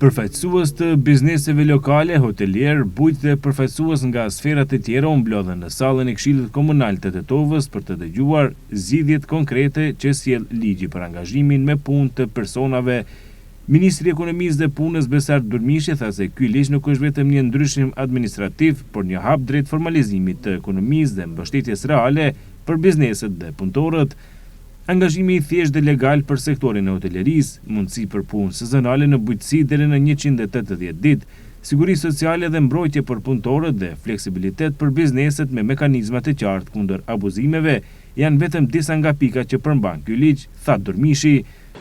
Përfaqësues të bizneseve lokale, hotelier, bujq dhe përfaqësues nga sferat e tjera u mblodhen në sallën e Këshillit Komunal të Tetovës për të dëgjuar zgjidhjet konkrete që sjell ligji për angazhimin me punë të personave. Ministri i Ekonomisë dhe Punës Besar Durmishi tha se ky ligj nuk është vetëm një ndryshim administrativ, por një hap drejt formalizimit të ekonomisë dhe mbështetjes reale për bizneset dhe punëtorët. Angazhimi i thjeshtë dhe legal për sektorin e hotelerisë, mundësi për punë sezonale në bujqësi deri në 180 ditë, siguri sociale dhe mbrojtje për punëtorët dhe fleksibilitet për bizneset me mekanizma të qartë kundër abuzimeve janë vetëm disa nga pikat që përmban ky ligj, tha Durmishi.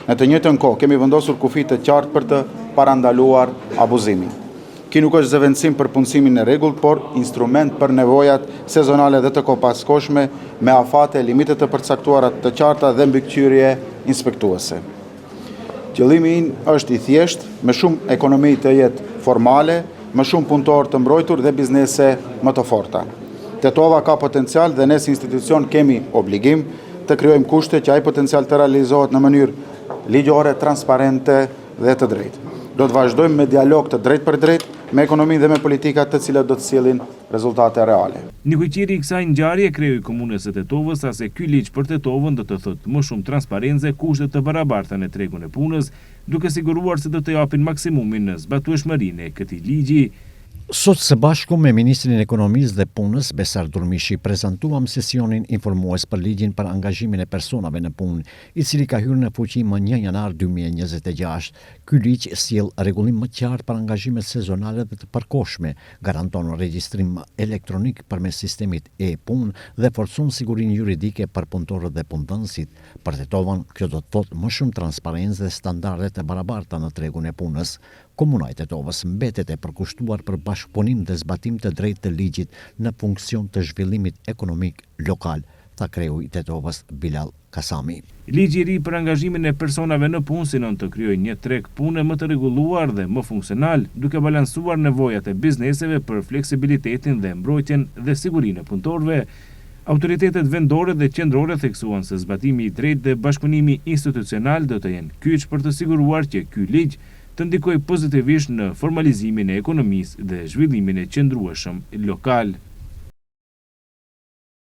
Në të njëjtën kohë kemi vendosur kufi të qartë për të parandaluar abuzimin. Ky nuk është zëvendësim për punësimin e rregullt, por instrument për nevojat sezonale dhe të kopaskoshme me afate, limite të përcaktuara të qarta dhe mbikëqyrje inspektuese. Qëllimi është i thjeshtë, me shumë ekonomi të jetë formale, me shumë punëtorë të mbrojtur dhe biznese më të forta. Tetova ka potencial dhe ne si institucion kemi obligim të krijojmë kushte që ai potencial të realizohet në mënyrë ligjore, transparente dhe të drejtë. Do të vazhdojmë me dialog të drejt për drejt me ekonominë dhe me politikat të cilat do të sjellin rezultate reale. Një kujtiri i kësaj ngjarje kreu i komunës së Tetovës sa se ky ligj për Tetovën do të thotë më shumë transparencë, kushte të barabarta në tregun e punës, duke siguruar se do të japin maksimumin në zbatueshmërinë e këtij ligji. Sot së bashku me Ministrin e Ekonomisë dhe Punës, Besar Durmishi, prezantuam sesionin informues për ligjin për angazhimin e personave në punë, i cili ka hyrë në fuqi më 1 janar 2026. Ky ligj sjell rregullim më qartë për angazhimet sezonale dhe të përkohshme, garanton regjistrim elektronik përmes sistemit e-punë dhe forcon sigurinë juridike për punëtorët dhe punëdhënësit. Për Tetovën, kjo do të thotë më shumë transparencë dhe standarde të barabarta në tregun e punës. Komuna e Tetovës mbetet e përkushtuar për bashkëpunim dhe zbatim të drejtë të ligjit në funksion të zhvillimit ekonomik lokal, tha kreu i Tetovës Bilal Kasami. Ligji i ri për angazhimin e personave në punë synon të krijojë një treg pune më të rregulluar dhe më funksional, duke balancuar nevojat e bizneseve për fleksibilitetin dhe mbrojtjen dhe sigurinë e punëtorëve. Autoritetet vendore dhe qendrore theksuan se zbatimi i drejtë dhe bashkëpunimi institucional do të jenë kyç për të siguruar që ky ligj të ndikojë pozitivisht në formalizimin e ekonomisë dhe zhvillimin e qëndrueshëm lokal.